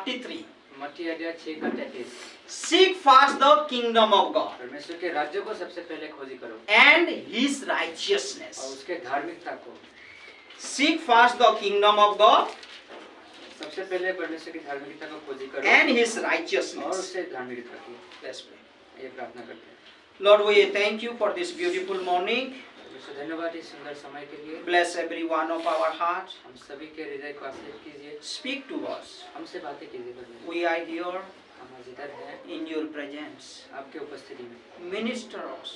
6:33. मत्ती अध्याय 6 का 33। Seek first the kingdom of God परमेश्वर के राज्य को सबसे पहले खोजी करो and his और righteousness. उसके धार्मिकता को। Seek first the kingdom of God सबसे पहले परमेश्वर की धार्मिकता को खोजी करो and his और righteousness. उससे धार्मिकता की। Let's pray. ये प्रार्थना करते हैं। Lord, we thank you for this beautiful morning. परमेश्वर धन्यवाद इस सुंदर समय के लिए। Bless every one of our hearts. हम सभी के हृदय को आशीर्वाद कीजिए। Speak to us. हमसे बातें कीजिए परमेश्वर। We are here हम आज इधर हैं in your presence. आपके उपस्थिति में। Minister us.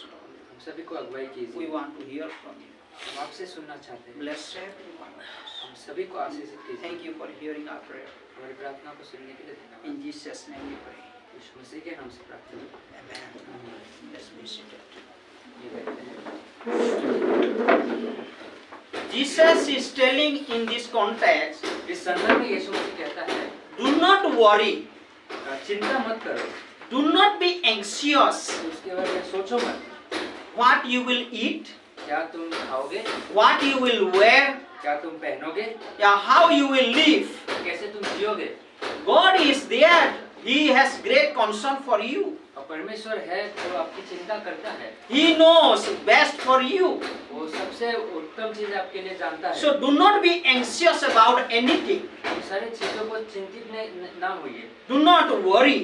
हम सभी को अगुवाई We कीजिए। want to hear from you. हम आपसे सुनना चाहते हैं। Bless every one of us. हम सभी को आशीषित कीजिए। Thank you for hearing our prayer. हमारी प्रार्थना को सुनने के लिए धन्यवाद। In Jesus' name we pray. यीशु मसीह के नाम से प्रार्थना करते Amen. हैं। Let's be seated. ये कहते हैं। Jesus is telling in this context, इस संदर्भ में यीशु मसीह कहता है, do not worry, चिंता मत करो, do not be anxious उसके बारे में सोचो मत, what you will eat, क्या तुम खाओगे, what you will wear, क्या तुम पहनोगे, yeah, how you will live. कैसे तुम जियोगे। God is there. He has great concern for you. और परमेश्वर है तो आपकी चिंता करता है। He knows best for you. वो सबसे उत्तम चीज आपके लिए जानता है। So do not be anxious about anything. इन सारी चीजों को चिंतित ना होइए, Do not worry.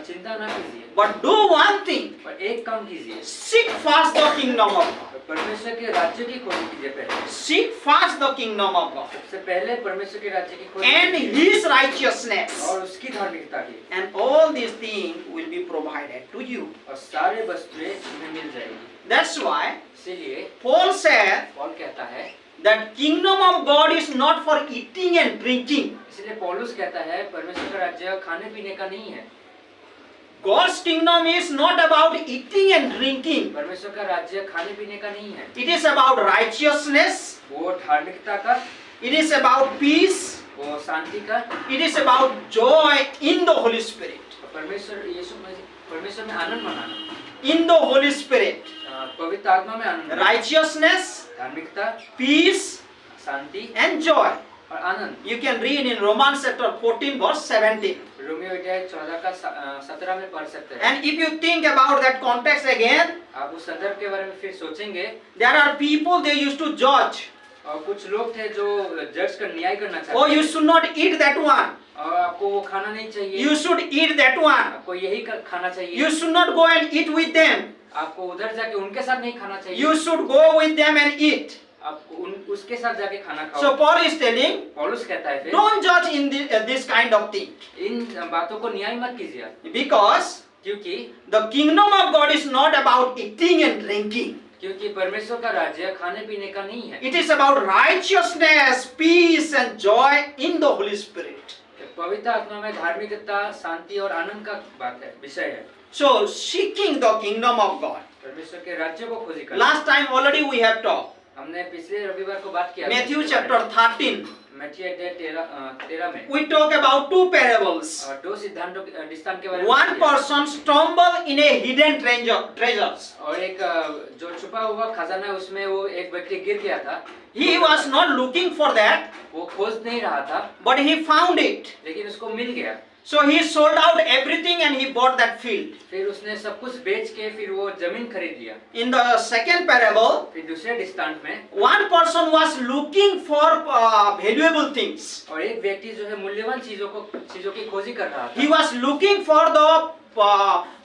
चिंता ना कीजिए, But do one thing. पर एक काम कीजिए, Seek first the kingdom of God. परमेश्वर के राज्य की खोज कीजिए पहले। Seek first the kingdom of God. सबसे पहले परमेश्वर के राज्य की खोज And कीजिए his righteousness. और उसकी धार्मिकता की, And all these things will be provided to you. और सारे वस्तुएं तुम्हें मिल जाएगी। That's why इसीलिए Paul said पौल कहता है, that kingdom of God is not for eating and drinking. इसलिए पौलुस कहता है परमेश्वर का राज्य खाने पीने का नहीं है। God's kingdom is not about eating and drinking. परमेश्वर का राज्य खाने पीने का नहीं है। It is about righteousness. वो धार्मिकता का, It is about peace. वो शांति का, It is about joy in the Holy Spirit. परमेश्वर में आनंद मनाना, In the Holy Spirit. पवित्र आत्मा में आनंद मनाना, Righteousness, धार्मिकता, peace, शांति and joy. और आनंद। You can read in Romans chapter 14 verse 17. Romeo अध्याय 14 का 17 में पढ़ सकते हैं। And if you think about that context again, आप उस संदर्भ के बारे में फिर सोचेंगे, there are people they used to judge. और कुछ लोग थे जो जज का न्याय करना चाहते Oh, थे। you should not eat that one. और आपको वो खाना नहीं चाहिए, You should eat that one. आपको यही खाना चाहिए, You should not go and eat with them. आपको उधर जाके उनके साथ नहीं खाना चाहिए, You should go with them and eat. आपको उसके साथ जाके खाना खाओ। So Paul is telling, पौलुस कहता है फिर, don't judge in this kind of thing. इन बातों को न्याय मत कीजिए, Because क्योंकि the kingdom of God is not about eating and drinking. परमेश्वर का राज्य खाने पीने का नहीं है। It is about righteousness, peace and joy in the Holy Spirit. पवित्र आत्मा में धार्मिकता, शांति और आनंद का बात है, विषय है। So seeking the kingdom of God. परमेश्वर के राज्य को खोजी कर। Last time already we have talked. हमने पिछले रविवार को बात किया। Matthew chapter 13. मत्ती अध्याय 13 में We talk about two parables. दो सिद्धांतों दृष्टांत के बारे में। One person stumble in a hidden treasures. और एक जो छुपा हुआ खजाना है उसमें वो एक व्यक्ति गिर गया था। He was not looking for that, वो खोज नहीं रहा था, but he found it. लेकिन उसको मिल गया। So he sold out everything and he bought that field. फिर उसने सब कुछ बेच के फिर वो जमीन खरीद लिया। In the second parable, फिर दूसरे दृष्टांत में one person was looking for valuable things. और एक व्यक्ति जो है मूल्यवान चीजों की खोजी कर रहा था। He was looking for the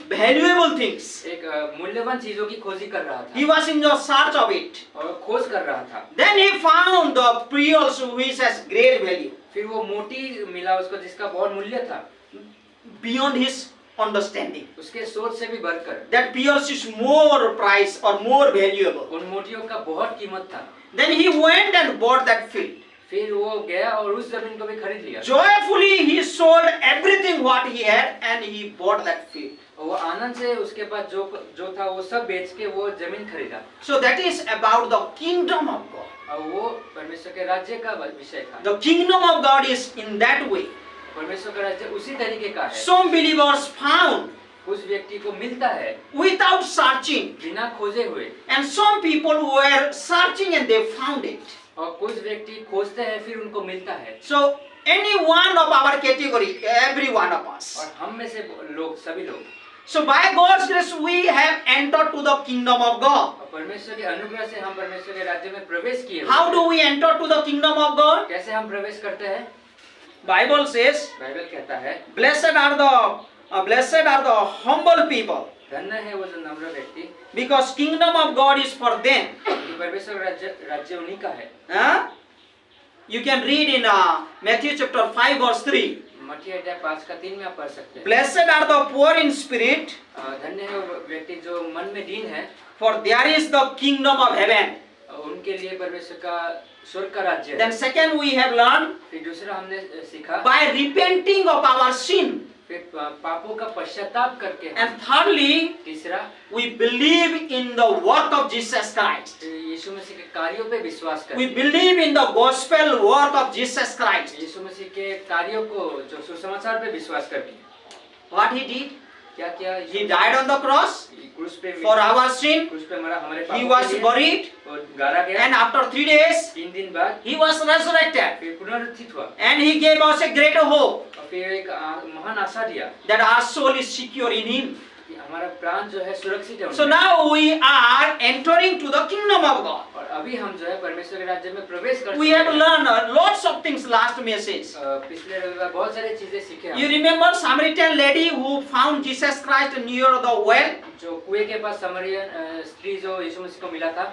valuable things. एक मूल्यवान चीजों की खोजी कर रहा था। He was in the search of it. और खोज कर रहा था। Then he found the pearls which has great value. फिर वो मोती मिला उसको जिसका बहुत मूल्य था। Beyond his understanding. उसके सोच से भी बढ़कर। That pearls is more price or more valuable. उन मोतियों का बहुत कीमत था। Then he went and bought that field. फिर वो गया और उस जमीन को भी खरीद लिया। Joyfully he sold everything what he had and he bought that field. और वो आनंद से उसके पास जो था वो सब बेच के वो जमीन खरीदा। So that is about the kingdom of God. और वो परमेश्वर के राज्य का विषय था। The kingdom of God is in that way. परमेश्वर का राज्य उसी तरीके का है। Some believers found उस व्यक्ति को मिलता है without searching, बिना खोजे हुए, and some people were searching and they found it. और कुछ व्यक्ति खोजते हैं फिर उनको मिलता है। So any one of our category, every one of us. और हम में से लोग सभी लोग So by God's grace we have entered to the kingdom of God. और परमेश्वर के अनुग्रह से हम परमेश्वर के राज्य में प्रवेश किए हुए How हैं। do we enter to the kingdom of God? कैसे हम प्रवेश करते हैं? Bible says, बाइबल कहता है blessed are the humble people, धन्य है वो जो नम्र व्यक्ति, because kingdom of God is for them. क्योंकि परमेश्वर का राज्य उन्हीं का है। Huh? You can read in Matthew chapter 5 verse 3. मत्ती अध्याय 5 का 3 में आप पढ़ सकते हैं। Blessed are the poor in spirit, धन्य है वो व्यक्ति जो मन में दीन है, for there is the kingdom of heaven. उनके लिए परमेश्वर का स्वर्ग का राज्य है। Then second we have learned, फिर दूसरा हमने सीखा, by repenting of our sin. फिर पापों का पश्चाताप करके, And thirdly, तीसरा we believe in the work of Jesus Christ. यीशु मसीह के कार्यों पे विश्वास We करके, believe in the gospel work of Jesus Christ. यीशु मसीह के कार्यों को जो सुसमाचार पे विश्वास करके, What he did? क्या क्या He died on the cross क्रूस पे for our sin. क्रूस पे मरा हमारे He पापों was के लिए, buried, और गाड़ा गया, and after 3 days, 3 दिन बाद he was resurrected. फिर पुनरुत्थित हुआ, And he gave us a greater hope और फिर एक महान आशा दिया that our soul is secure in him. कि हमारा प्राण जो है सुरक्षित है So उनमें। now we are entering to the kingdom of God. और अभी हम जो है परमेश्वर के राज्य में प्रवेश कर We सकते have हैं। learned lots of things last message. पिछले रविवार बहुत सारी चीजें सीखे You हम। remember Samaritan lady who found Jesus Christ near the well? जो कुएं के पास समरियन स्त्री जो यीशु मसीह को मिला था,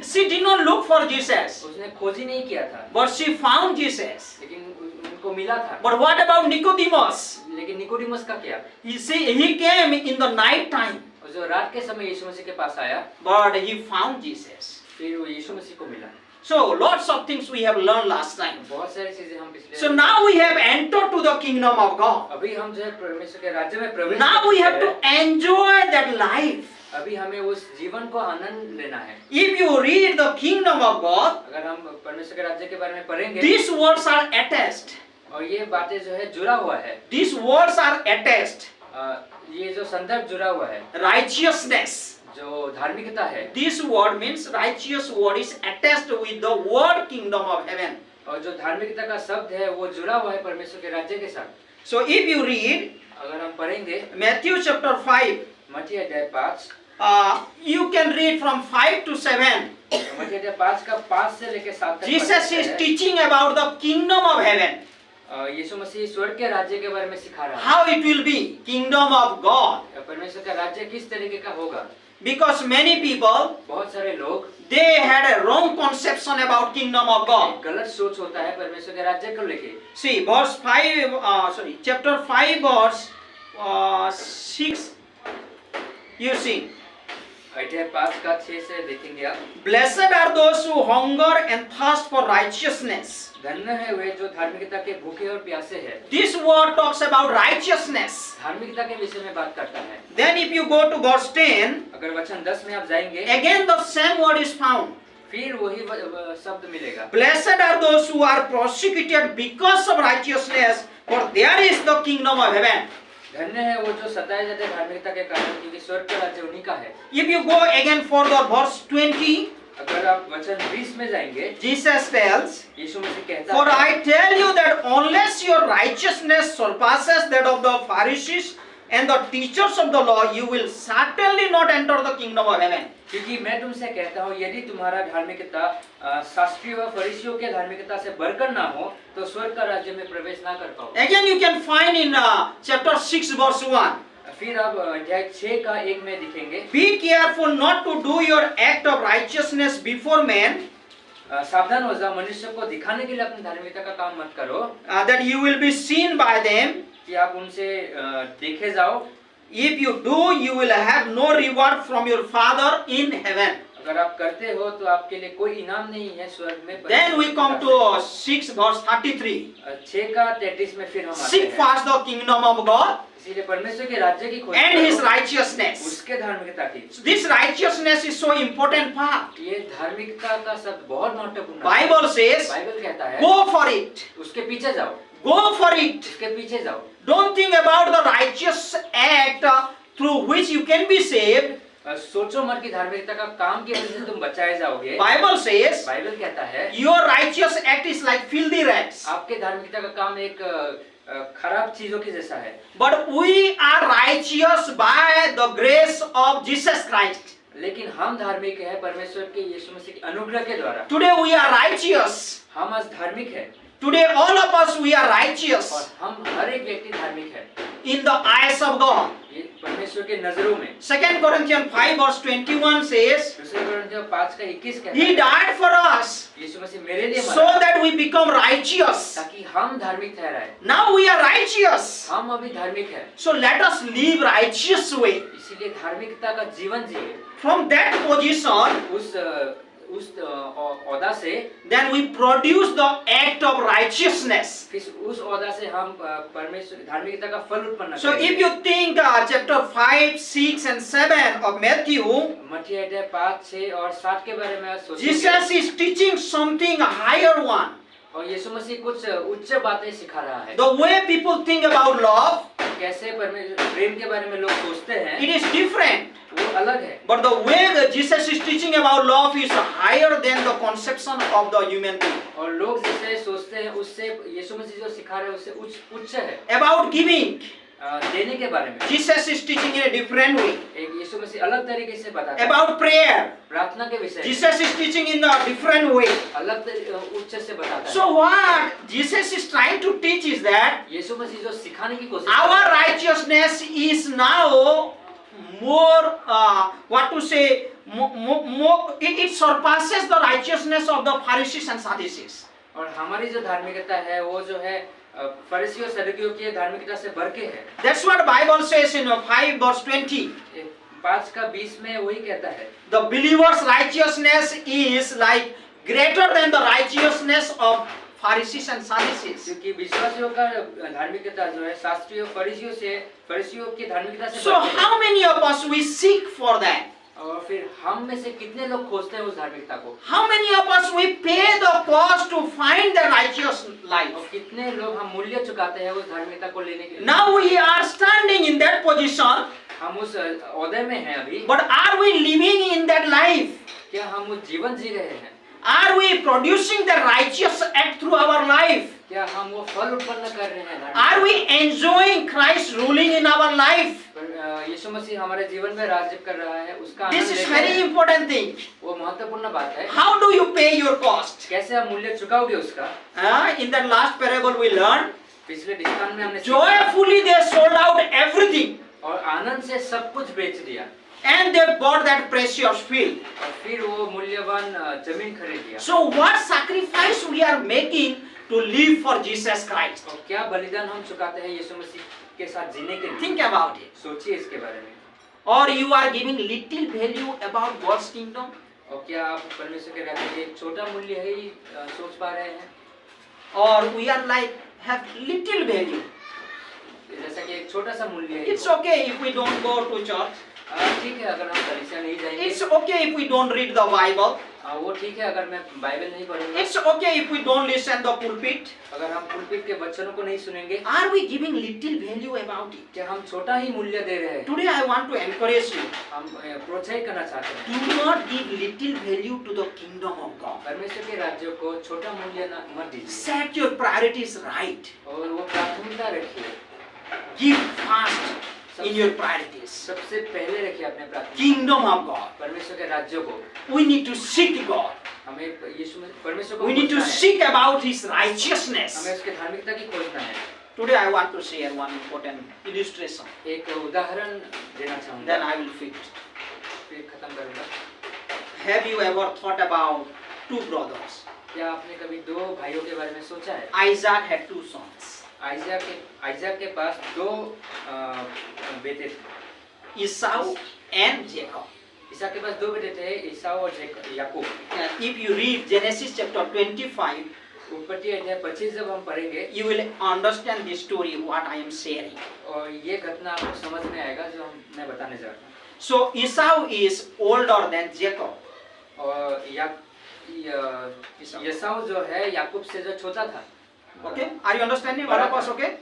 She did not look for Jesus, उसने खोज ही नहीं किया था, but she found Jesus. लेकिन उनको मिला था। But what about Nicodemus? लेकिन निकोडिमस का क्या? He came in the night time, और जो रात के समय यीशु मसीह के पास आया, but he found Jesus. फिर वो यीशु मसीह को मिला। So lots of things we have learned last time. बहुत सारी चीजें हम पिछले So now we have entered to the kingdom of God. अभी हम जो है परमेश्वर के राज्य में प्रवेश Now कर we have चुके to हैं। enjoy that life. अभी हमें उस जीवन को आनंद लेना है। If you read the kingdom of God, अगर हम परमेश्वर के राज्य के बारे में पढ़ेंगे, these words are attached. और ये बातें जो है जुड़ा हुआ है, These words are attached. ये जो संदर्भ जुड़ा हुआ है, Righteousness. जो धार्मिकता है, This word means righteous word is attached with the word kingdom of heaven. और जो धार्मिकता का शब्द है वो जुड़ा हुआ है परमेश्वर के राज्य के साथ। So if you read अगर हम पढ़ेंगे Matthew chapter 5, मत्ती अध्याय 5, you can read from 5 to 7. मत्ती अध्याय 5 का 5 से लेकर 7 तक Jesus पढ़ सकते is हैं। teaching about the kingdom of heaven. यीशु मसीह स्वर्ग के राज्य के बारे में सिखा रहा है। How it will be, kingdom of God. परमेश्वर का राज्य किस तरीके का होगा? Because many people, बहुत सारे लोग they had a wrong conception about kingdom of God. गलत सोच होता है परमेश्वर के राज्य को लेके। See, chapter 5 verse 6, you see. अध्याय 5 का 6 से देखेंगे आप। Blessed are those who hunger and thirst for righteousness. धन्य है वे जो धार्मिकता के भूखे और प्यासे हैं। This word talks about righteousness. धार्मिकता के विषय में बात करता है। Then if you go to verse 10, अगर वचन 10 में आप जाएंगे, again the same word is found. फिर वही शब्द मिलेगा। Blessed are those who are persecuted because of righteousness, for there is the kingdom of heaven. धन्य है वो जो सताए जाते हैं धार्मिकता के कारण, क्योंकि स्वर्ग का राज्य उन्हीं का है। If you go again further, verse 20, अगर आप वचन 20 में जाएंगे, Jesus tells, यीशु मसीह कहता for है, I tell you that unless your righteousness surpasses that of the Pharisees and the teachers of the law, you will certainly not enter the kingdom of heaven. क्योंकि मैं तुमसे कहता हूँ यदि तुम्हारा धार्मिकता शास्त्रियों व फरीसियों के धार्मिकता से बढ़कर ना हो तो स्वर्ग का राज्य में प्रवेश ना कर पाओ। Again you can find in chapter 6 verse 1. फिर आप अध्याय 6 का 1 में दिखेंगे, Be careful not to do your act of righteousness before men, सावधान हो जाओ, मनुष्य को दिखाने के लिए अपनी धार्मिकता का काम मत करो, that you will be seen by them. कि आप उनसे देखे जाओ। If you do, you will have no reward from your Father in heaven. अगर आप करते हो तो आपके लिए कोई इनाम नहीं है स्वर्ग में। Then we come to 6 verse 33. 6 का 33 में फिर हम आते Seek हैं। first the kingdom of God इसीलिए परमेश्वर के राज्य की खोज and करो, His righteousness. उसके धार्मिकता की। So this righteousness is so important part. ये धार्मिकता का शब्द बहुत महत्वपूर्ण है। Bible says, बाइबल कहता है go for it. उसके पीछे जाओ, Go for it. उसके पीछे जाओ। Don't think about the righteous act through which you can be saved. सोचो मत कि धार्मिकता का काम की वजह से तुम बचाए जाओगे। Bible says, बाइबल कहता है your righteous act is like filthy rags. आपके धार्मिकता का काम एक खराब चीजों के जैसा है। But we are righteous by the grace of Jesus Christ. लेकिन हम धार्मिक है परमेश्वर के यीशु मसीह के अनुग्रह के द्वारा। Today we are righteous. हम आज धार्मिक है Today all of us we are righteous और हम हर एक व्यक्ति धार्मिक है in the eyes of God. ये परमेश्वर के नजरों में। 2 Corinthians 5 verse 21 says, दूसरे कोरिन्थियों 5 का 21 कहता He है died for us यीशु मसीह मेरे लिए so मरा that we become righteous. ताकि हम धार्मिक ठहराए। Now we are righteous. हम अभी धार्मिक है So let us live righteous way. इसीलिए धार्मिकता का जीवन जिए। From that position, उस औदा से then we produce the act of righteousness. फिर उस औदा से हम परमेश्वर धार्मिकता का फल उत्पन्न So if you think chapter 5, 6 and 7 of Matthew, मत्ती अध्याय 5, 6 और 7 के बारे में सोचेंगे Jesus is teaching something higher one. और यीशु मसीह कुछ उच्च बातें सिखा रहा है। The way people think about love, कैसे प्रेम के बारे में लोग सोचते हैं it is different. वो अलग है। But the way that Jesus is teaching about love is higher than the conception of the human being. और लोग जैसे सोचते हैं उससे यीशु मसीह जो सिखा रहे हैं उससे उच्च है। About giving, देने के बारे में Jesus is teaching in a different way. एक यीशु मसीह अलग तरीके से बताता है। About prayer, प्रार्थना के विषय Jesus is teaching in a different way. अलग उच्च से बताता है। So what Jesus is trying to teach is that यीशु मसीह जो सिखाने की कोशिश our righteousness is now more, what to say, it surpasses the righteousness of the Pharisees and Sadducees. और हमारी जो धार्मिकता है वो जो है फरीसियों सदुकियों की धार्मिकता से बढ़ के है। That's what Bible says in 5 verse 20. 5 का 20 में वही कहता है। The believer's righteousness is like greater than the righteousness of Pharisees and Sadducees. क्योंकि विश्वासियों का धार्मिकता जो है शास्त्रियों फरीसियों की धार्मिकता से So how many of us we seek for that? और फिर हम में से कितने लोग खोजते हैं उस धार्मिकता को? How many of us we pay the cost to find the righteous life? और कितने लोग हम मूल्य चुकाते हैं उस धार्मिकता को लेने के लिए? Now we are standing in that position, हम उस ओहदे में हैं अभी। but are we living in that life? क्या हम उस जीवन जी रहे हैं? Are we producing the righteous act through our life? क्या हम वो फल उत्पन्न कर रहे हैं? Are we enjoying Christ ruling in our life? यीशु मसीह हमारे जीवन में राज्य कर रहा है उसका This is very important thing. वो महत्वपूर्ण बात है। How do you pay your cost? कैसे आप मूल्य चुकाओगे उसका? In that last parable we learned, पिछले दृष्टांत में हमने joyfully they sold out everything और आनंद से सब कुछ बेच दिया and they bought that precious field. और फिर वो मूल्यवान जमीन खरीद लिया। So what sacrifice we are making to live for Jesus Christ? और क्या बलिदान हम चुकाते हैं यीशु मसीह के साथ जीने के लिए? Think about it. सोचिए इसके बारे में। Or you are giving little value about God's kingdom? और क्या आप परमेश्वर के राज्य के एक छोटा मूल्य ही सोच पा रहे हैं? Or we are like have little value? जैसा कि एक छोटा सा मूल्य है। It's okay if we don't go to church. ठीक है अगर हम कलीसिया नहीं जाएंगे। It's okay if we don't read the Bible. वो ठीक है अगर मैं बाइबल नहीं पढ़ूंगा। It's okay if we don't listen the pulpit. अगर हम पुलपिट के वचनों को नहीं सुनेंगे। Are we giving little value about it? क्या हम छोटा ही मूल्य दे रहे हैं? Today I want to encourage you. हम प्रोत्साहित करना चाहते हैं। Do not give little value to the kingdom of God. परमेश्वर के राज्य को छोटा मूल्य मत दीजिए। Set your priorities right. और वो प्राथमिकता रखिए। Give first in your priorities. सबसे पहले रखिए अपने प्राथमिकता। Kingdom of God. परमेश्वर के राज्य को। We need to seek God. हमें यीशु परमेश्वर को We need to seek about His righteousness. हमें उसके धार्मिकता की खोजना है। Today I want to share one important illustration. एक उदाहरण देना चाहूँगा। Then I will finish. फिर खत्म करूँगा। Have you ever thought about two brothers? क्या आपने कभी दो भाइयों के बारे में सोचा है? Isaac had two sons. आइज़ाक के पास दो बेटे थे। Esau and Jacob. ईसाक के पास दो बेटे थे, ईसाऊ और याकूब। If you read Genesis chapter 25, उत्पत्ति अध्याय 25 जब हम पढ़ेंगे, you will understand this story what I am sharing. और ये घटना आपको समझ में आएगा जो मैं बताने जा रहा हूँ। So Esau is older than Jacob. और एसाऊ जो है याकूब से जो छोटा था। Okay, are you understanding all of us? Okay.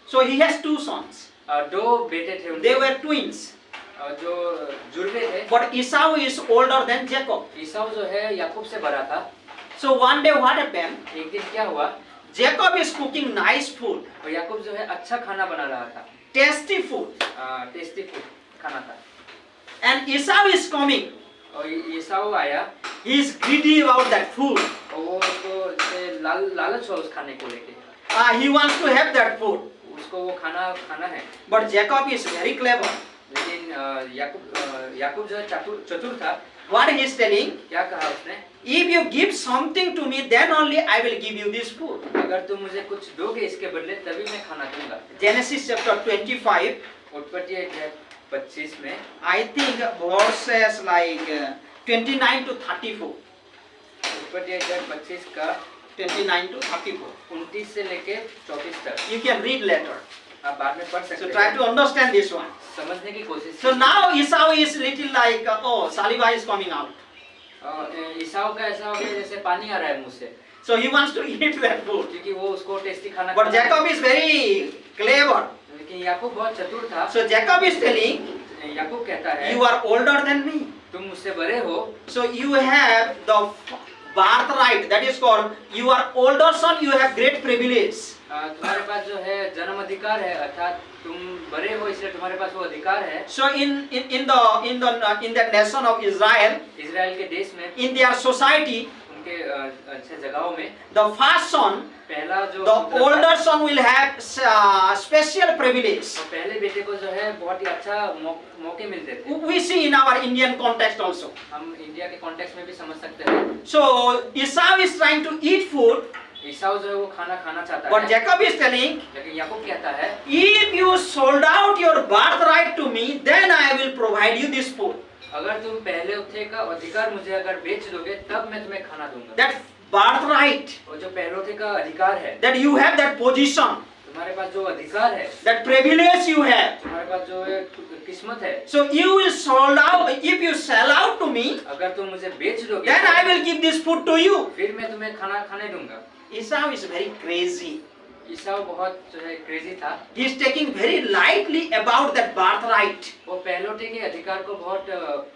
So he has two sons. दो बेटे थे उनके। They were twins. जो जुड़वे थे, But Esau is older than Jacob. ईसाऊ जो है याकूब से बड़ा था। So one day what happened? एक दिन क्या हुआ, Jacob is cooking nice food, और याकूब जो है अच्छा खाना बना रहा था, tasty food. टेस्टी फूड खाना था, And Esau is coming. और ईसाऊ आया, He is greedy about that food. और वो उसको जैसे लालच हुआ उस खाने को लेके, He wants to have that food. उसको वो खाना खाना है। But Jacob is very clever. लेकिन याकूब जो है चतुर था। What he is telling? क्या कहा उसने, If you give something to me, then only I will give you this food. अगर तुम मुझे कुछ दोगे इसके बदले तभी मैं खाना दूंगा। Genesis chapter 25. उत्पत्ति अध्याय 25 में I think verses like 29 to 34. उत्पत्ति अध्याय 25 का 29 to 34. 29 से लेके 34 तक You can read later. आप बाद में पढ़ So सकते try हैं, to understand this one. समझने की कोशिश So कीजिए। now Esau is little like, oh, saliva is coming out. ईसाऊ का ऐसा हो गया जैसे पानी आ रहा है मुंह से, So he wants to eat that food. क्योंकि वो उसको टेस्टी खाना But खाना है। Jacob is very clever. लेकिन याकूब बहुत चतुर था। So Jacob is telling, याकूब कहता है, you are older than me. तुम मुझसे बड़े हो, So you have the birthright. That is called, you are older son, you have great privilege. तुम्हारे पास जो है जन्म अधिकार है, अर्थात तुम बड़े हो इसलिए तुम्हारे पास वो अधिकार है। So in that nation of Israel, Israel के देश में, in their society, उनके अच्छे जगहों में, the first son, पहला जो the older son will have special privilege. और पहले बेटे को जो है बहुत ही अच्छा मौके मिलते थे। We see in our Indian context also. हम इंडिया के कॉन्टेक्स्ट में भी समझ सकते हैं। So Esau is trying to eat food, ईसाऊ जो है वो खाना खाना चाहता but है, Jacob is telling, लेकिन याकूब कहता है, if you sold out your birthright to me, then I will provide you this food. अगर तुम पहले उत्थे का अधिकार मुझे अगर बेच दोगे तब मैं तुम्हें खाना दूंगा। That birthright, और जो पहलोथे का अधिकार है, that you have that position, तुम्हारे पास जो अधिकार है, that privilege you have. तुम्हारे पास जो है किस्मत है, So you will sold out, if you sell out to me, अगर तुम मुझे बेच दोगे then I will give this food to you. फिर मैं तुम्हें खाना खाने दूंगा। Esau is very crazy. ईसाऊ बहुत जो है क्रेजी था, He is taking very lightly about that birthright. वो पहलोठे के अधिकार को बहुत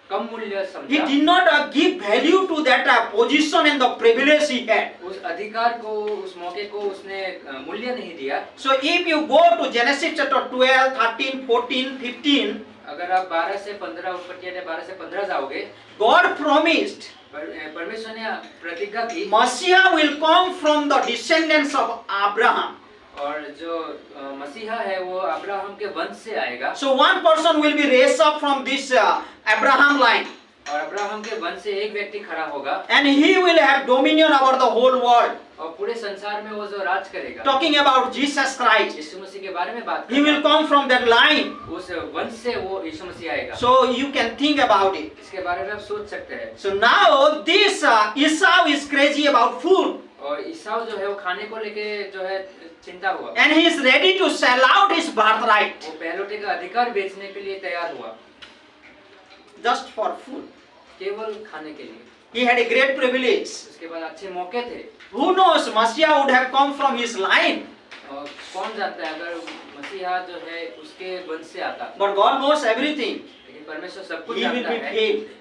कम मूल्य He समझा। did not give value to that position and the privilege he had. उस अधिकार को, उस मौके को उसने मूल्य नहीं दिया। So if you go to Genesis chapter 12, 13, 14, 15, अगर आप 12 से 15 उत्पत्ति अध्याय 12 से 15 जाओगे, God promised परमेश्वर ने प्रतिज्ञा की, Messiah will come from the descendants of Abraham. और जो मसीहा है वो अब्राहम के वंश से आएगा। So one person will be raised up from this Abraham line, और अब्राहम के वंश से एक व्यक्ति खड़ा होगा, and he will have dominion over the whole world. और पूरे संसार में वो जो राज करेगा। Talking about Jesus Christ, यीशु मसीह के बारे में बात he will come from that line. उस वंश से वो यीशु मसीह आएगा। So you can think about it. इसके बारे में आप सोच सकते हैं। So now this Esau is crazy about food, और ईसाऊ जो है वो खाने को लेके जो है चिंता हुआ, and he is ready to sell out his birthright वो पहलोठे का अधिकार बेचने के लिए तैयार हुआ, just for food. केवल खाने के लिए। He had a great privilege. उसके बाद अच्छे मौके थे। Who knows, Messiah would have come from his line. और कौन जानता है अगर मसीहा जो है उसके वंश से आता, But God knows everything. लेकिन परमेश्वर सब कुछ He will जानता be है, failed.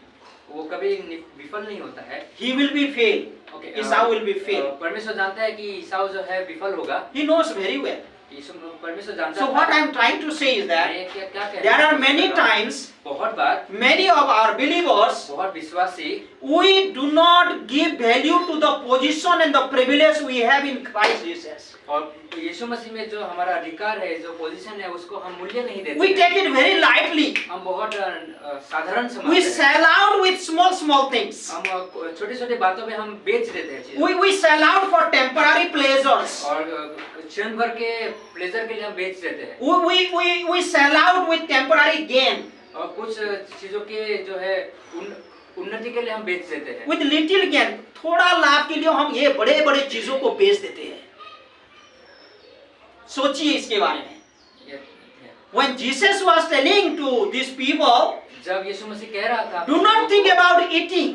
वो कभी विफल नहीं होता है। He will be failed. Okay, Esau will be failed. परमेश्वर जानता है कि ईसाऊ जो है विफल होगा। He knows very well. परमेश्वर जानता So है। what I am trying to say is that मैं क्या कह there रहा are हूँ? many times, बहुत बार many of our believers, बहुत विश्वासी we do not give value to the position and the privilege we have in Christ Jesus. और यीशु मसीह में जो हमारा अधिकार है, जो पोजीशन है, उसको हम मूल्य नहीं देते। We take it very lightly. हम बहुत साधारण We समझते हैं। sell out with small things. हम छोटी-छोटी बातों में हम बेच देते हैं चीजें। We sell out for temporary pleasures. और क्षण भर के प्लेजर के लिए हम बेच देते हैं। We sell out with temporary gain. और कुछ चीजों के जो है उन्नति के लिए हम बेच देते हैं। With little gain, थोड़ा लाभ के लिए हम ये बड़े-बड़े चीजों को बेच देते हैं। सोचिए इसके बारे में। When Jesus was telling to these people, जब यीशु मसीह कह रहा था, do not think about eating.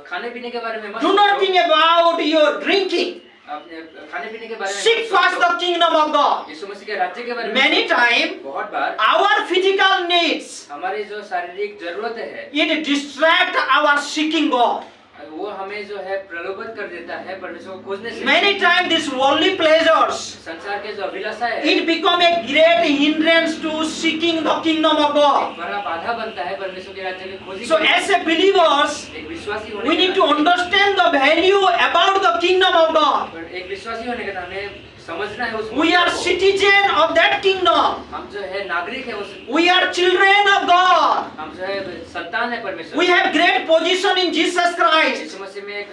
खाने पीने के बारे में मत Do not सोचो। think about your drinking. अपने खाने पीने के बारे में Seek first the kingdom of God. यीशु मसीह के राज्य के बारे में Many times, बहुत बार our physical needs, हमारी जो शारीरिक जरूरतें है it distract our seeking God. वो हमें जो है प्रलोभित कर देता है परमेश्वर को खोजने से। Many times, these worldly pleasures, संसार के जो अभिलाषा है it become a great hindrance to seeking the kingdom of God. बड़ा बाधा बनता है परमेश्वर के राज्य की खोजी So, के लिए। as a believers, एक विश्वासी होने we के need to नाते- understand the value about the kingdom of God. पर एक विश्वासी होने के नाते हमें समझना है उस We are मूल्य को। citizen of that kingdom. हम जो है नागरिक है उस We are children of God. हम जो है संतान है परमेश्वर। We have great position in Jesus Christ. यीशु मसीह में एक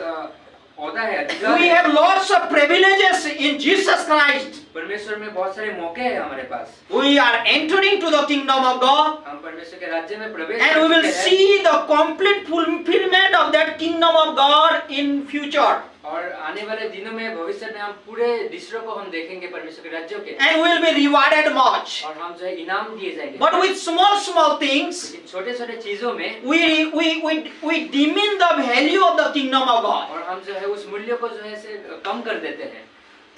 औदा है, अधिकार We है। have lots of privileges in Jesus Christ. परमेश्वर में बहुत सारे मौके हैं हमारे पास। We are entering to the kingdom of God, हम परमेश्वर के राज्य में प्रवेश and we कर will चुके हैं। see the complete fulfillment of that kingdom of God in future. और आने वाले दिनों में भविष्य में हम पूरे दृश्यों को हम देखेंगे परमेश्वर के राज्यों के। And we will be rewarded much. और हम जो है इनाम दिए जाएंगे। But with small things, इन छोटे-छोटे चीजों में we demean the value of the kingdom of God. और हम जो है उस मूल्य को जो है से कम कर देते हैं।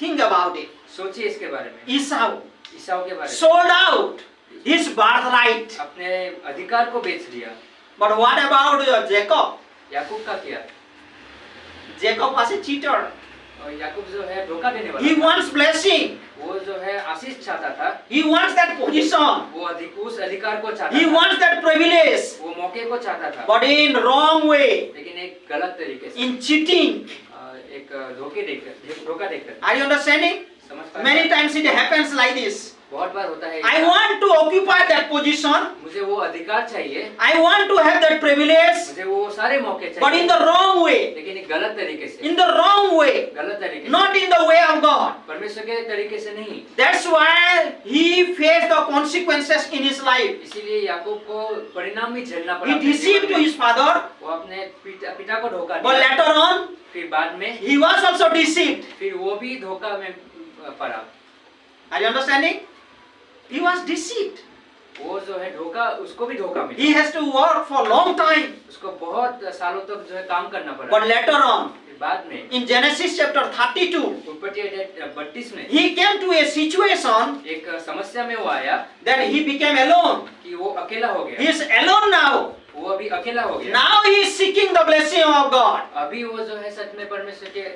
Think about it. सोचिए इसके बारे में। Esau ईसाऊ के बारे में। sold out his birthright. अपने अधिकार को बेच दिया। But what about Jacob? याकूब का किया। Jacob was a cheater. और याकूब जो है धोखा देने वाला He था। wants blessing. वो जो है आशीष चाहता था। He wants that position. वो उस अधिकार को चाहता He था। wants that privilege. वो मौके को चाहता था। But in wrong way. लेकिन एक गलत तरीके से। In cheating. एक धोखा देकर। Are you understanding? समझ पा रहे Many हैं? times it happens like this. बहुत बार होता है। I want to occupy that position. मुझे वो अधिकार चाहिए। I want to have that privilege. मुझे वो सारे मौके चाहिए। But in the wrong way. लेकिन एक गलत तरीके से। In the wrong way. गलत तरीके से। Not in the way of God. परमेश्वर के तरीके से नहीं। That's why he faced the consequences in his life. इसीलिए याकूब को परिणाम भी झेलना पड़ा। He deceived to his father. वो अपने पिता को धोखा But दिया। later on, फिर बाद में he was also deceived. फिर वो भी धोखा में पड़ा। Are you understanding? He was deceived. वो जो है धोखा उसको भी धोखा मिला। He has to work for a long time. उसको बहुत सालों तक जो है काम करना पड़ा। But later on, फिर बाद में in Genesis chapter 32, उत्पत्ति अध्याय 32 में he came to a situation एक समस्या में वो आया that he became alone. कि वो अकेला हो He गया। is alone now. वो अभी अकेला हो गया। Now he is seeking the blessing of God. अभी वो जो है सच में परमेश्वर के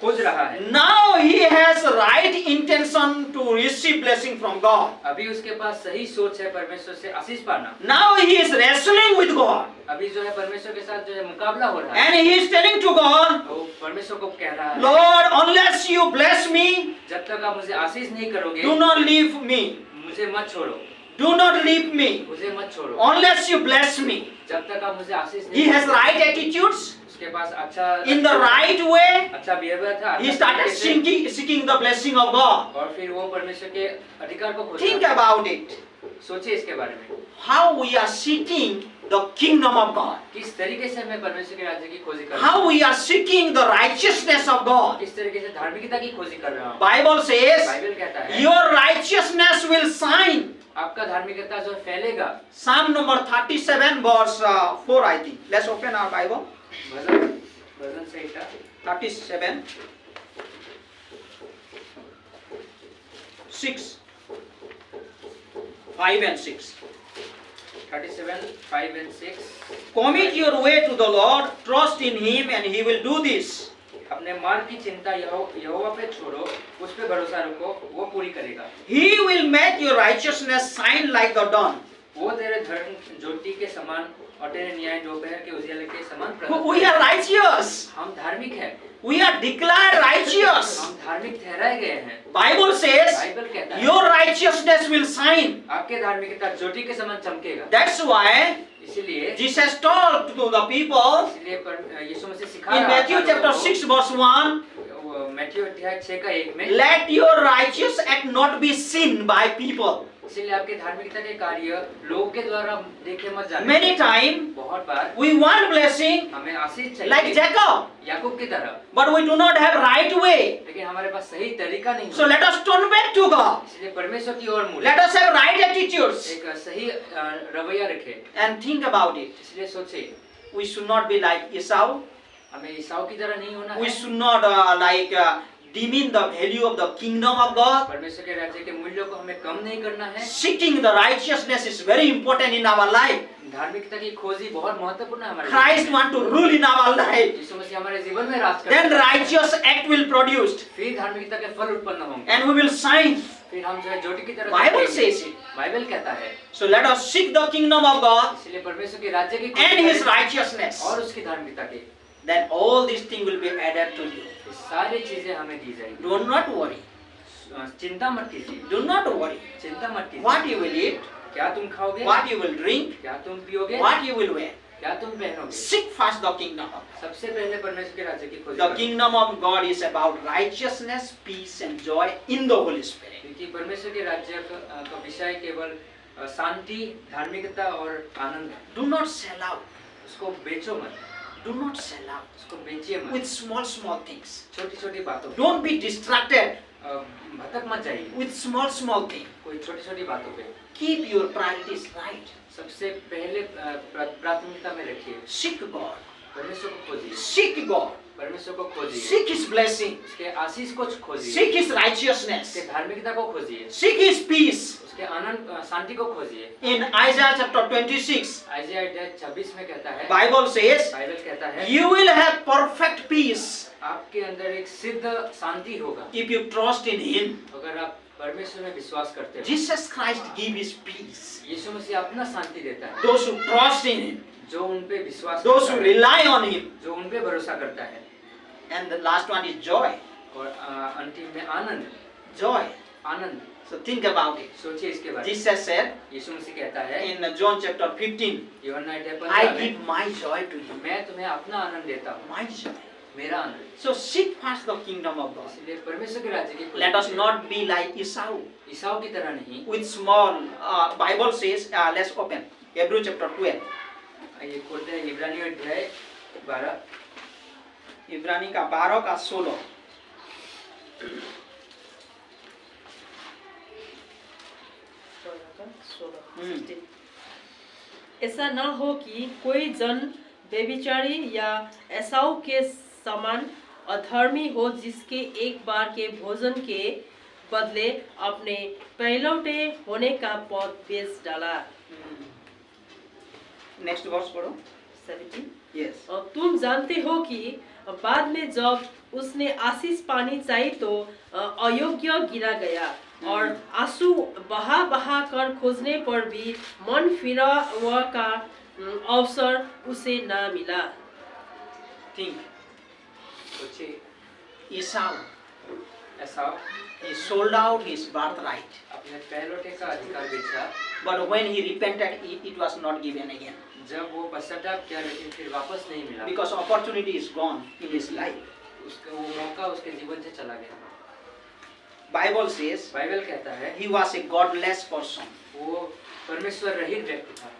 खोज रहा है। Now he has right intention to receive blessing from God. अभी उसके पास सही सोच है परमेश्वर से आशीष पाना। Now he is wrestling with God. अभी जो है परमेश्वर के साथ जो है मुकाबला हो रहा है। And he is telling to God, तो परमेश्वर को कह रहा है, Lord, unless you bless me, जब तक आप मुझे आशीष नहीं करोगे, do not leave me. मुझे मत छोड़ो। Do not leave me. मुझे मत छोड़ो। Unless you bless me. जब तक आप मुझे आशीष He नहीं has करोगे। right attitudes. उसके पास अच्छा In the right way, अच्छा बिहेवियर था। he अच्छा started तरीके से। seeking the blessing of God. और फिर वो परमेश्वर के अधिकार को खोज Think रहा था। about it. सोचिए इसके बारे में। How we are seeking the kingdom of God. किस तरीके से मैं परमेश्वर के राज्य की खोजी कर रहा How हूँ। we are seeking the righteousness of God. किस तरीके से धार्मिकता की खोजी कर रहा हूँ। Bible says, बाइबल कहता है your righteousness will shine. आपका धार्मिकता जो फैलेगा। Psalm number 37 verse 4 I think. Let's open our Bible. Bhajan Samhita 37 6 5 and 6. 37 5 and 6। Commit your way to the Lord, trust in him and he will do this. अपने मार्ग की चिंता यहोवा पे छोड़ो, उस पे भरोसा रखो, वो पूरी करेगा। He will make your righteousness shine like the dawn. वो तेरे धर्म ज्योति के समान और तेरे न्याय दोपहर के उजियाले के समान प्रकाश। We are righteous. हम धार्मिक हैं। We are declared righteous. हम धार्मिक ठहराए गए हैं। Bible says, बाइबल कहता है your righteousness will shine. आपके धार्मिकता ज्योति के समान चमकेगा। That's why इसीलिए Jesus told to the people यीशु मसीह सिखा in रहा Matthew था chapter लोगों 6 verse 1, को, मैथ्यू अध्याय 6 का 1 में, let your righteous act not be seen by people. इसीलिए आपके धार्मिकता के कार्य लोगों के द्वारा देखे मत जाने। Many times बहुत बार we want blessing हमें आशीष चाहिए like Jacob, याकूब की तरह, but we do not have right way. लेकिन हमारे पास सही तरीका नहीं So है। let us turn back to God. इसलिए परमेश्वर की ओर मुड़े, Let us have right attitudes एक सही रवैया रखें। and think about it. इसलिए सोचिए, We should not be like Esau. हमें ईसाऊ की तरह नहीं होना We है। should not demean the value of the kingdom of God. परमेश्वर के राज्य के मूल्यों को हमें कम नहीं करना है। Seeking the righteousness is very important in our life. धार्मिकता की खोज ही बहुत महत्वपूर्ण है हमारे Christ जीवन में। want to rule in our life. यीशु मसीह हमारे जीवन में राज करता Then है। righteous act will produced, फिर धार्मिकता के फल उत्पन्न होंगे। and we will shine. फिर हम जो है ज्योति की तरह Bible चमकेंगे। says it. बाइबल कहता है। So let us seek the kingdom of God इसलिए परमेश्वर के राज्य की खोज and His करें righteousness. और उसकी धार्मिकता की। Then all these things will be added to you. ये सारी चीजें हमें दी जाएगी। Do not worry. चिंता मत कीजिए। Do not worry. चिंता मत कीजिए। What you will eat, क्या तुम खाओगे? what you will drink, क्या तुम पियोगे? what you will wear. क्या तुम पहनोगे? Seek first the kingdom of God. सबसे पहले परमेश्वर के राज्य की खोज The करो। kingdom of God is about righteousness, peace, and joy in the Holy Spirit. क्योंकि परमेश्वर के राज्य का विषय केवल शांति, धार्मिकता और आनंद है। Do not sell out. उसको बेचो मत। Do not sell out उसको बेचिए मत। with small things. छोटी-छोटी बातों पे। Don't be distracted भटक मत जाइए। with small things. कोई छोटी-छोटी बातों पे। Keep your priorities right. सबसे पहले प्राथमिकता में रखिए। Seek God. परमेश्वर को खोजिए। Seek God. परमेश्वर को खोजिए। Seek His blessing. उसके आशीष को खोजिए। Seek His righteousness. उसके धार्मिकता को खोजिए। Seek His peace. उसके आनंद शांति को खोजिए। In Isaiah chapter 26, आइजिया अध्याय 26 में कहता है, Bible says, बाइबल कहता है, you will have perfect peace आपके अंदर एक सिद्ध शांति होगा if you trust in Him. अगर आप परमेश्वर में विश्वास करते हो। Jesus Christ give His peace. यीशु मसीह अपना शांति देता है। Those who trust in Him, जो उन पे विश्वास those करता who है, rely on Him. जो उन पे भरोसा करता है। And the last one is joy. और अंतिम में आनंद। Joy. Anand. So think about it. सोचिए इसके बारे में। Jesus said यीशु मसीह कहता है in John chapter 15, यूहन्ना अध्याय I 15 में, give my joy to you. मैं तुम्हें अपना आनंद देता हूँ। My joy. मेरा आनंद। So seek first the kingdom of God. इसलिए परमेश्वर के राज्य की खोज Let us कीजिए। not be like Esau. ईसाऊ की तरह नहीं। With small, Bible says, let's open. Hebrew chapter 12. ये खोलते हैं इब्रानियों अध्याय 12। इब्रानी का 12 का 16. ऐसा न हो कि कोई जन व्यभिचारी या एसाऊ के समान अधर्मी हो, जिसके एक बार के भोजन के बदले अपने पहलौटे होने का पद बेच डाला। नेक्स्ट वर्स पढ़ो। 17 Yes. और तुम जानते हो कि बाद में जब उसने आशीष पानी चाहिए तो अयोग्य गिरा गया और आंसू बहा कर खोजने पर भी मन फिरावा का अवसर उसे ना मिला। Think. सोचिए Esau, एसाऊ he sold out his birthright. अपने पहलौटे का अधिकार बेचा। But when he repented, it was not given again. जब वो पश्चाताप किया लेकिन फिर वापस नहीं मिला। Because opportunity is gone in his life. उसका वो मौका उसके जीवन से चला गया। Bible says बाइबल कहता है he was a godless person. वो परमेश्वर रहित व्यक्ति था।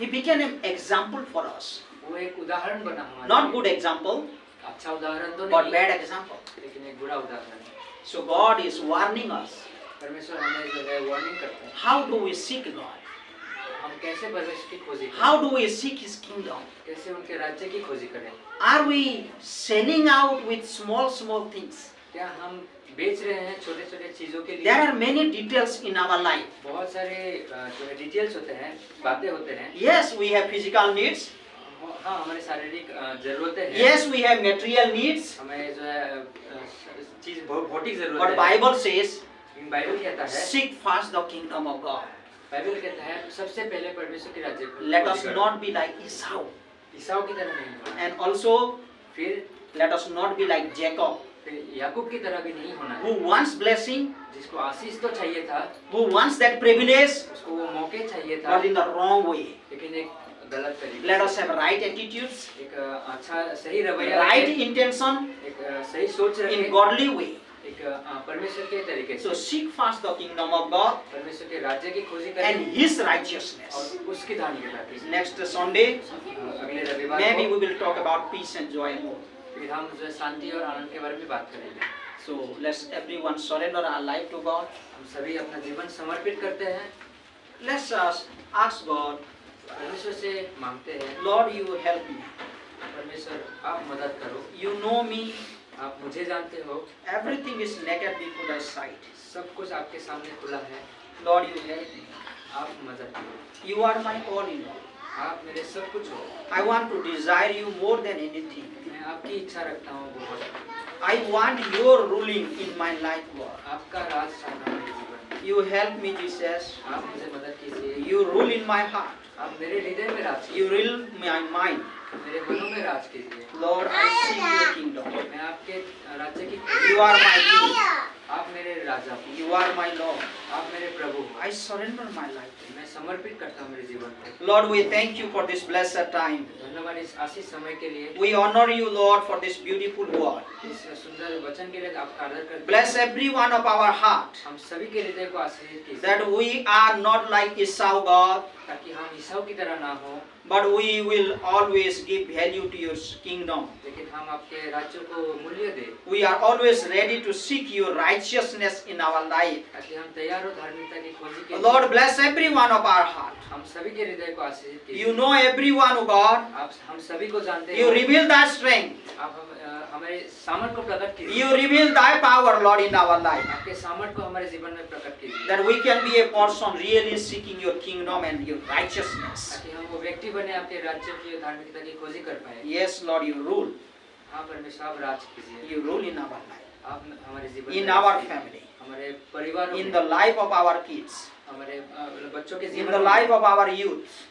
He became an example for us. वो एक उदाहरण बना हमारे Not लिए। good example, अच्छा उदाहरण तो but नहीं, bad example. लेकिन एक बुरा उदाहरण है। So God is warning us. परमेश्वर हमें जो है वार्निंग करता है। How do we seek God? हम कैसे परमेश्वर की खोजी करें? How do we seek His kingdom? कैसे उनके राज्य की खोजी करें? Are we selling out with small things? क्या हम बेच रहे हैं छोटे-छोटे चीजों के लिए? There are many details in our life. बहुत सारे जो है डिटेल्स होते हैं, बातें होते हैं। Yes, we have physical needs. हाँ, हमारे शारीरिक जरूरतें हैं। Yes, we have material needs. हमें जो है चीज भौतिक जरूरत But है। Bible says, बाइबल कहता है, seek first the kingdom of God. Bible कहता है सबसे पहले परमेश्वर के राज्य को Let खोजी us करो। not be like Esau. ईसाऊ की तरह नहीं होना। And also, फिर let us not be like Jacob, याकूब की तरह भी नहीं होना who है। wants blessing, जिसको आशीष तो चाहिए था, who wants that privilege, उसको वो मौके चाहिए था, but in the wrong way. लेकिन एक गलत तरीके Let से। us have right attitudes, एक अच्छा सही रवैया right रखें, intention, एक सही सोच in रखें, godly way. एक परमेश्वर के तरीके So से। seek first the kingdom of God परमेश्वर के राज्य की खोजी करें and His righteousness. और उसकी धार्मिकता की। Next Sunday, अगले रविवार maybe को we will talk about peace and joy more. फिर हम जो है शांति और आनंद के बारे में बात करेंगे। So let's everyone surrender our life to God. हम सभी अपना जीवन समर्पित करते हैं। Let's ask God, परमेश्वर से मांगते हैं, Lord, you help me. परमेश्वर आप मदद करो। You know me आप मुझे जानते हो, Everything is naked before thy sight. सब कुछ आपके सामने खुला है। Lord, you help me. आप मदद करो। You are my all in all. आप मेरे सब कुछ हो। I want to desire you more than anything. मैं आपकी इच्छा रखता हूँ बहुत। I want your ruling in my life, Lord. आपका राज चाहता हूँ मेरे जीवन में। You help me, Jesus. आप मुझे मदद कीजिए। You rule in my heart. आप मेरे हृदय में राज You कीजिए। rule my mind. मेरे मनों में राज कीजिए। Lord, I seek your kingdom. मैं आपके राज्य की You are my king. आप मेरे राजा हो। You are my Lord. आप मेरे प्रभु हो। I surrender my life to मैं समर्पित करता हूँ मेरे जीवन को। you. Lord, we thank you for this blessed time. धन्यवाद इस आशीष समय के लिए। We honor you, Lord, for this beautiful word. इस सुंदर वचन के लिए आपका आदर करते हैं। Bless every one of our heart, हम सभी के हृदय को आशीर्वाद कीजिए, that we are not like Esau, God, ताकि हम ईसाऊ की तरह ना हो, but we will always give value to your kingdom. लेकिन हम आपके राज्य को मूल्य दें, We are always ready to seek your righteousness in our life. ताकि हम तैयार हो धार्मिकता की खोजी के लिए। Lord, bless every one of our heart. हम सभी के हृदय को आशीर्वाद कीजिए। You know everyone, O God. आप हम सभी को जानते You हैं। reveal thy strength. आप हमारे सामर्थ को प्रकट कीजिए। You reveal thy power, Lord, in our life. आपके सामर्थ को हमारे जीवन में प्रकट कीजिए, That we can be a person really seeking your kingdom and your righteousness. ताकि हम वो व्यक्ति बने आपके राज्य की धार्मिकता की खोजी कर पाए। Yes, Lord, you rule. हाँ परमेश्वर आप राज कीजिए। You rule in our life, आप हमारे जीवन in में our राज कीजिए। family, हमारे परिवार in में, the life of our kids, हमारे बच्चों के in जीवन the में, life of our youth.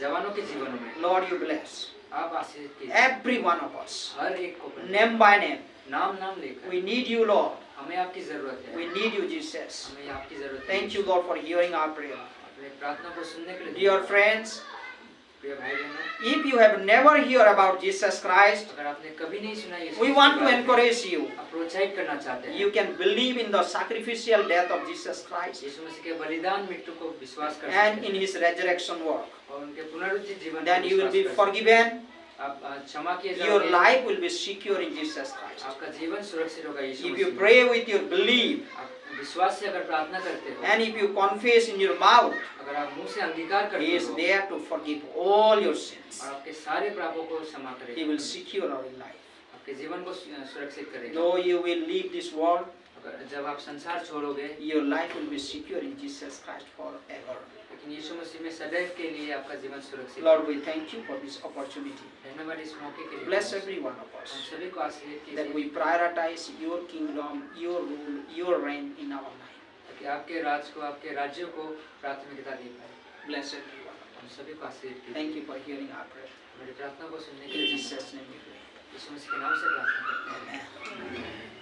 जवानों के जीवन में Lord, you bless आप आशीष कीजिए। every one of us, हर एक को प्रभु, name by name. नाम नाम लेकर We need you, Lord. हमें आपकी जरूरत है। We need you, Jesus. हमें आपकी जरूरत है। Thank you, Lord, for hearing our prayer. अपने प्रार्थना को सुनने के लिए Dear friends, प्रिय भाई बहनों, if you have never heard about Jesus Christ, अगर आपने कभी नहीं सुना यीशु we के want to बारे में, encourage you. आप प्रोत्साहित करना चाहते हैं। You can believe in the sacrificial death of Jesus Christ यीशु मसीह के बलिदान मृत्यु को विश्वास कर and सकते in हैं his resurrection work. और उनके पुनरुत्थान जीवन Then को you will विश्वास be कर सकते हैं। forgiven. आप क्षमा किए Your जाओगे। life will be secure in Jesus Christ. आपका जीवन सुरक्षित होगा यीशु If मसीह you में। pray with your belief आप विश्वास से अगर प्रार्थना करते हो, and if you confess in your mouth, अगर आप मुंह से अंगीकार He करते is हो there to forgive all your sins. और आपके सारे पापों को क्षमा He करेगा, will secure our life. आपके जीवन को सुरक्षित करेगा। Though you will leave this world, अगर जब आप संसार छोड़ोगे, your life will be secure in Jesus Christ forever. लेकिन यीशु मसीह में सदैव के लिए आपका जीवन सुरक्षित है। Lord, we thank you for this opportunity. धन्यवाद इस मौके के लिए। Bless every one of हम us. सभी को आशीर्वाद That कीजिए, we prioritize your kingdom, your rule, your reign in our life. ताकि आपके राज को, आपके राज्य को प्राथमिकता दे पाए। Bless every one of हम us. सभी को आशीर्वाद कीजिए। Thank you for hearing our prayer. मेरी प्रार्थना को सुनने के In लिए Jesus' name we pray. यीशु मसीह के नाम से प्रार्थना करते हैं। Amen.